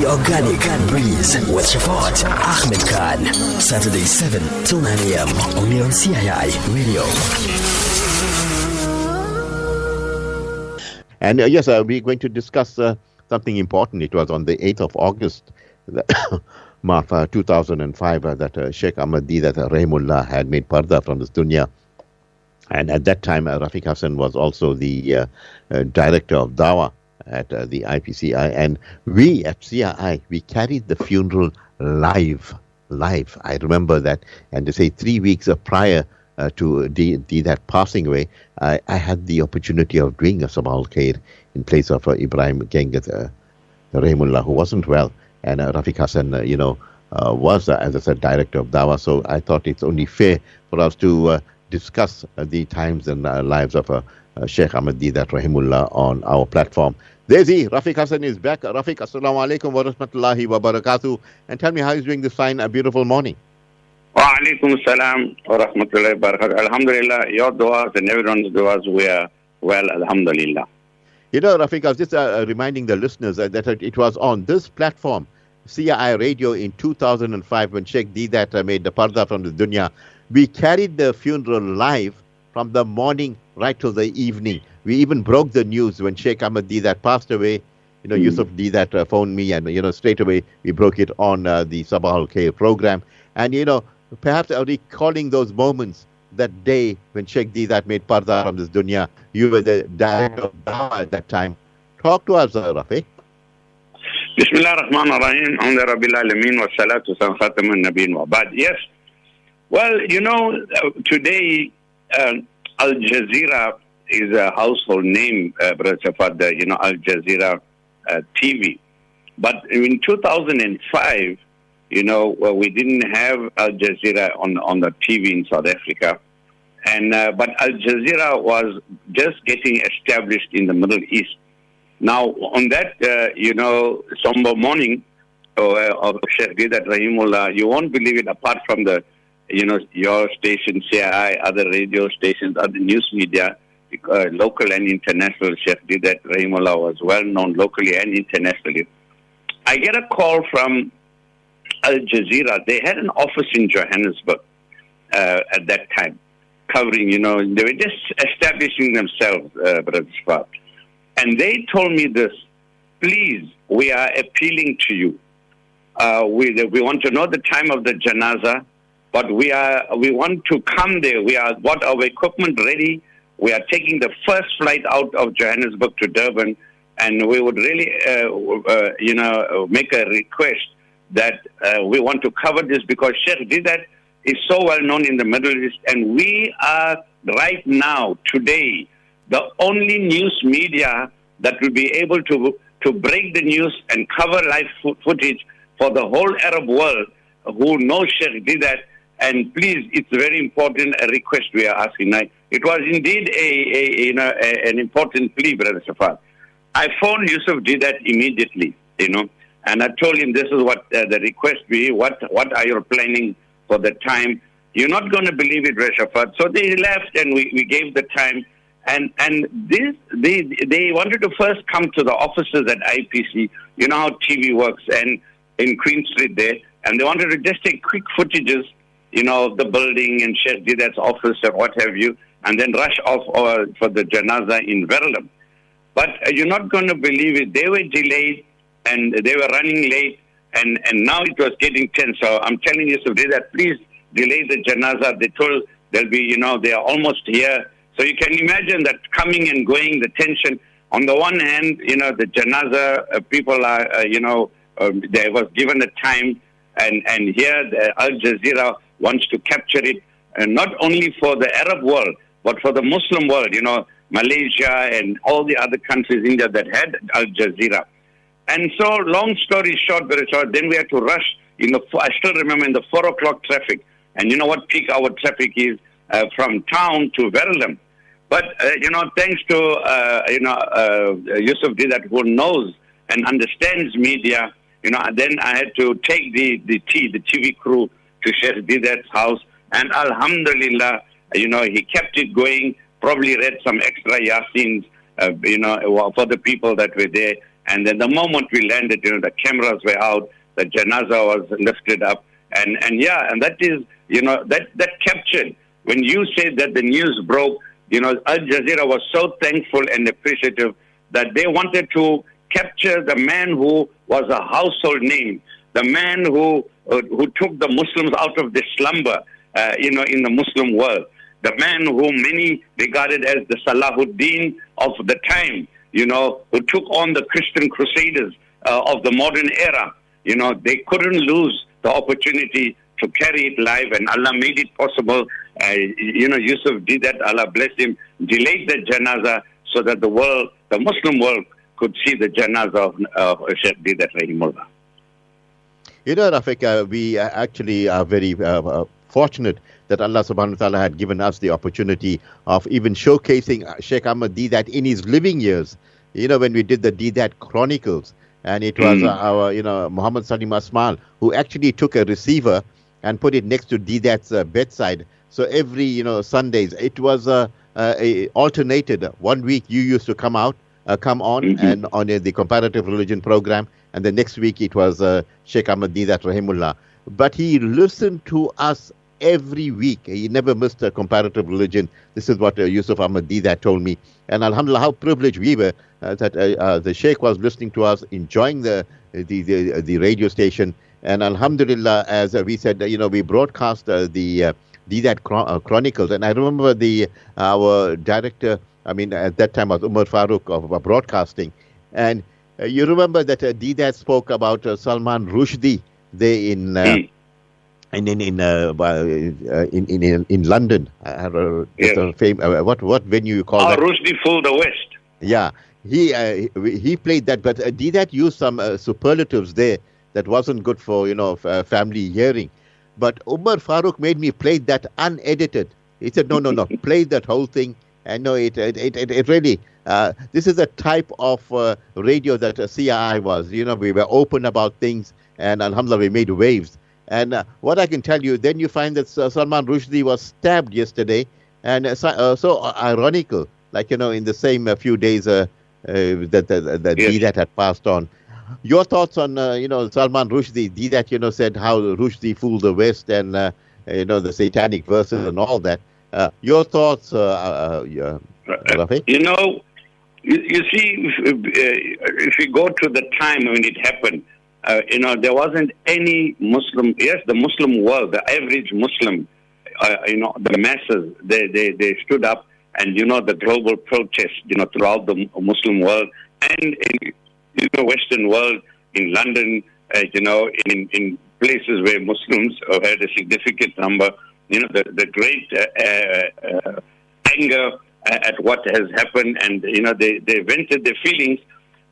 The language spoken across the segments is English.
Organic Breeze with Shafat Ahmed Khan. Saturday 7 till 9 a.m. only on CII Radio. And yes, we're going to discuss something important. It was on the 8th of August, March 2005, that Sheikh Ahmed Deedat Rahimullah had made parda from this dunya. And at that time, Rafeek Hassen was also the director of Dawah at the IPCI. And we at CII, we carried the funeral live. I remember that. And to say 3 weeks prior to Deedat passing away, I had the opportunity of doing a Sabah al-Khair in place of Ibrahim Gengat Rahimullah, who wasn't well. And Rafeek Hassen, was, as I said, director of Dawah. So I thought it's only fair for us to discuss the times and lives of Sheikh Ahmed Deedat Rahimullah on our platform. There's he. Rafeek Hassen is back. Rafeek, assalamu alaikum wa rahmatullahi wa barakatuh. And tell me how he's doing this fine, a beautiful morning. Wa alaikum salam wa rahmatullahi wa barakatuh. Alhamdulillah, your du'as and everyone's du'as, we are well, alhamdulillah. Rafeek, I was just reminding the listeners that it was on this platform, CII Radio, in 2005 when Sheikh Deedat made the parda from the dunya. We carried the funeral live from the morning right till the evening. We even broke the news when Sheikh Ahmed Deedat passed away. Yusuf Deedat phoned me, and straight away we broke it on the Sabah al-Khair program. And perhaps recalling those moments that day when Sheikh Deedat made parda from this dunya. You were the director of Dawah at that time. Talk to us, Rafeek. Bismillah ar-Rahman ar-Rahim. Alhamdulillah Rabbil Alameen wa salatu wa khatam an-Nabiyyin wa ba'd. Yes. Well, today Al Jazeera is a household name, Brother Safad, Al Jazeera TV. But in 2005, we didn't have Al Jazeera on the TV in South Africa. And but Al Jazeera was just getting established in the Middle East. Now, on that, somber morning of Sheikh Deedat Rahimullah, you won't believe it, apart from the your station, CII, other radio stations, other news media, local and international. Sheikh Deedat Rahimullah was well known locally and internationally. I get a call from Al Jazeera. They had an office in Johannesburg at that time, covering, they were just establishing themselves, Brother Safad. And they told me this: please, we are appealing to you. We want to know the time of the janazah. But we want to come there. We are got our equipment ready. We are taking the first flight out of Johannesburg to Durban, and we would really, make a request that we want to cover this because Sheikh Deedat is so well known in the Middle East, and we are right now, today, the only news media that will be able to break the news and cover live footage for the whole Arab world who knows Sheikh Deedat. And please, it's very important, a request we are asking. Now, it was indeed an important plea, Brother Safad. I phoned Yusuf Deedat immediately, and I told him this is what the request be. What are you planning for the time? You're not going to believe it, Brother Safad. So they left, and we gave the time. And they wanted to first come to the offices at IPC. You know how TV works, and in Queen Street there, and they wanted to just take quick footages, of the building and Sheikh Deedat's office and what have you, and then rush off for the janazah in Verulam. But you're not going to believe it. They were delayed, and they were running late, and now it was getting tense. So I'm telling you, Deedat, please delay the janazah. They told they'll be, they are almost here. So you can imagine that coming and going, the tension. On the one hand, the janazah, people are, there was given a time, and here Al Jazeera wants to capture it, not only for the Arab world, but for the Muslim world, Malaysia and all the other countries, India, that had Al Jazeera. And so, long story short, then we had to rush. I still remember in the 4 o'clock traffic, and you know what peak hour traffic is from town to Verulam. But, thanks to, Yusuf Deedat, who knows and understands media, then I had to take the TV crew to Sheikh Deedat's house, and alhamdulillah, he kept it going, probably read some extra Yasins, for the people that were there, And then the moment we landed, the cameras were out, the janazah was lifted up. And that is, that captured. When you said that the news broke, Al Jazeera was so thankful and appreciative that they wanted to capture the man who was a household name, the man who took the Muslims out of the slumber, in the Muslim world, the man who many regarded as the Salahuddin of the time, who took on the Christian crusaders of the modern era. They couldn't lose the opportunity to carry it live, and Allah made it possible. Yusuf did that, Allah bless him, delayed the janazah so that the Muslim world could see the janazah of Sheikh Deedat Rahimullah. Rafeek, we actually are very fortunate that Allah subhanahu wa ta'ala had given us the opportunity of even showcasing Sheikh Ahmad Deedat in his living years. When we did the Deedat Chronicles, and it was our, Muhammad Salim Asmal, who actually took a receiver and put it next to Deedat's bedside. So every, Sundays, it was alternated. 1 week you used to come on and on the comparative religion program, and the next week it was Sheikh Ahmad Deedat Rahimullah. But he listened to us every week. He never missed a comparative religion. This is what Yusuf Ahmad Deedat told me. And alhamdulillah, how privileged we were that the Sheikh was listening to us, enjoying the radio station. And alhamdulillah, as we said, we broadcast the Deedat Chronicles. And I remember our director, at that time was Umar Farooq of broadcasting. And you remember that Deedat spoke about Salman Rushdie there in London. What venue you call that? Rushdie Fool the West. Yeah, he played that, but Deedat used some superlatives there that wasn't good for family hearing. But Umar Farooq made me play that unedited. He said, no, play that whole thing. And no, it really, this is a type of radio that CII was. We were open about things, and alhamdulillah, we made waves. And what I can tell you, then you find that Salman Rushdie was stabbed yesterday, and so ironical, like, in the same few days that Deedat had passed on. Your thoughts on, Salman Rushdie? Deedat, said how Rushdie fooled the West and, the satanic verses and all that. Your thoughts, Rafeek? You see, if you go to the time when it happened, there wasn't any Muslim. Yes, the Muslim world, the average Muslim, the masses, they stood up, and the global protest, throughout the Muslim world and in the Western world, in London, in places where Muslims had a significant number. The great anger at what has happened, and they vented their feelings.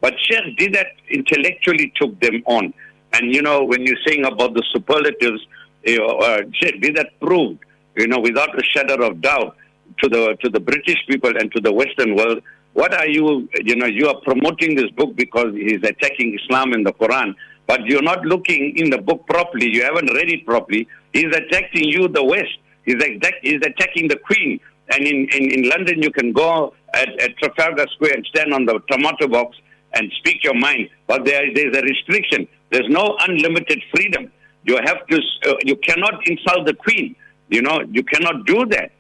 But Sheikh Deedat intellectually took them on. And, when you're saying about the superlatives, Sheikh Deedat proved, without a shadow of doubt to the British people and to the Western world, what are you, you are promoting this book because he's attacking Islam and the Quran, but you're not looking in the book properly. You haven't read it properly. He's attacking you, the West. He's attacking the Queen. And in London, you can go at Trafalgar Square and stand on the tomato box and speak your mind, but there's a restriction. There's no unlimited freedom. You have to. You cannot insult the Queen. You cannot do that.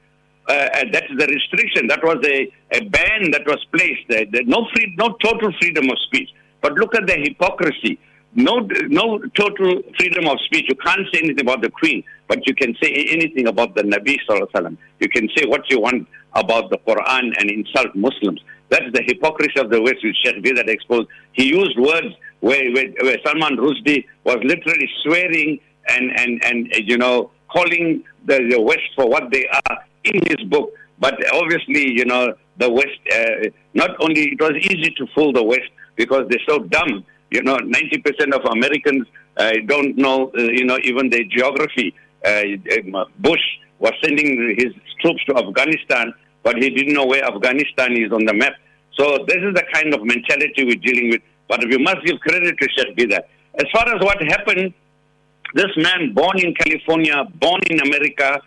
That is the restriction. That was a ban that was placed. No total freedom of speech. But look at the hypocrisy. No total freedom of speech. You can't say anything about the Queen, but you can say anything about the Nabi Sallallahu Alaihi Wasallam. You can say what you want about the Quran and insult Muslims. That's the hypocrisy of the West, which Sheikh Deedat exposed. He used words where Salman Rushdie was literally swearing and calling the West for what they are in his book. But obviously, the West, not only, it was easy to fool the West because they're so dumb. 90% of Americans don't know, even their geography. Bush was sending his troops to Afghanistan, but he didn't know where Afghanistan is on the map. So this is the kind of mentality we're dealing with. But we must give credit to Sheikh Deedat. As far as what happened, this man born in California, born in America,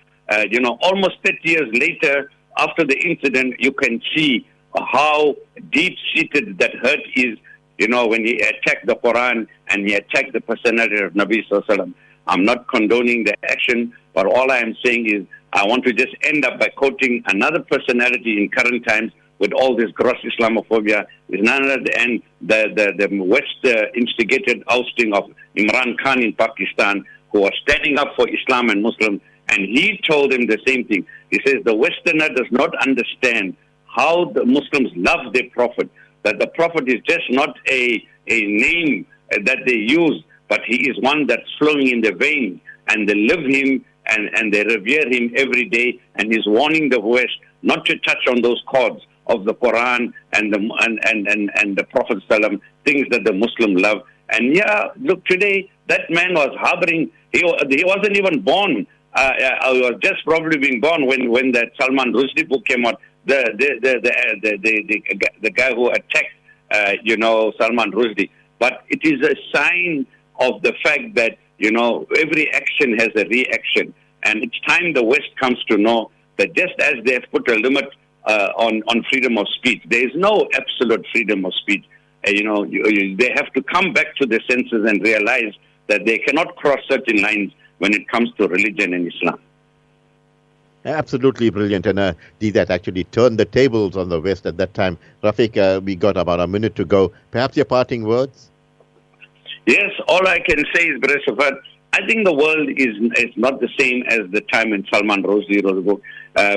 almost 30 years later, after the incident, you can see how deep-seated that hurt is when he attacked the Quran and he attacked the personality of Nabi Sallallahu Alaihi Wasallam. I'm not condoning the action, but all I am saying is I want to just end up by quoting another personality in current times with all this gross Islamophobia. Is none other than the West instigated ousting of Imran Khan in Pakistan, who was standing up for Islam and Muslims, and he told them the same thing. He says the Westerner does not understand how the Muslims love their Prophet, that the Prophet is just not a name that they use, but he is one that's flowing in their veins, and they live him and they revere him every day, and he's warning the West not to touch on those chords of the Quran and the Prophet ﷺ, things that the Muslim love. And look, today that man was harboring. He wasn't even born. He was just probably being born when that Salman Rushdie book came out. The guy who attacked Salman Rushdie. But it is a sign of the fact that every action has a reaction, and it's time the West comes to know that just as they have put a limit on freedom of speech, there is no absolute freedom of speech. They have to come back to their senses and realize that they cannot cross certain lines when it comes to religion and Islam. Absolutely brilliant. And Deedat actually turned the tables on the West at that time. Rafeek, we got about a minute to go. Perhaps your parting words? Yes, all I can say is, Brother Safad, I think the world is not the same as the time when Salman Rushdie wrote the book.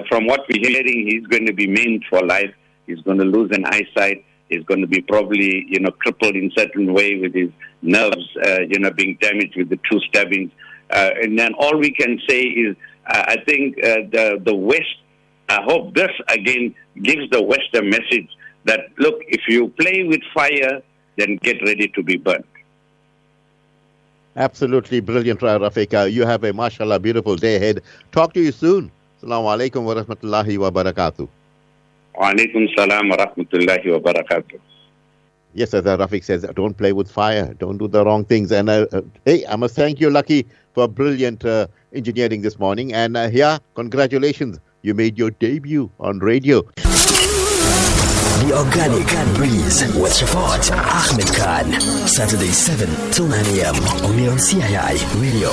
From what we're hearing, he's going to be maimed for life. He's going to lose an eyesight. He's going to be probably, crippled in certain way with his nerves, being damaged with the 2 stabbings. And then all we can say is, I think the West, I hope this again gives the West a message that, look, if you play with fire, then get ready to be burnt. Absolutely brilliant, Rafeek. You have a, mashallah, beautiful day ahead. Talk to you soon. Assalamu alaikum wa rahmatullahi wa barakatuh. Wa alaikum salam wa rahmatullahi wa barakatuh. Yes, as Rafeek says, don't play with fire. Don't do the wrong things. And hey, I must thank you, Lucky, for brilliant engineering this morning. And congratulations. You made your debut on radio. The Organic Breeze with Shafat Ahmed Khan. Saturday 7 till 9 a.m. only on CII Radio.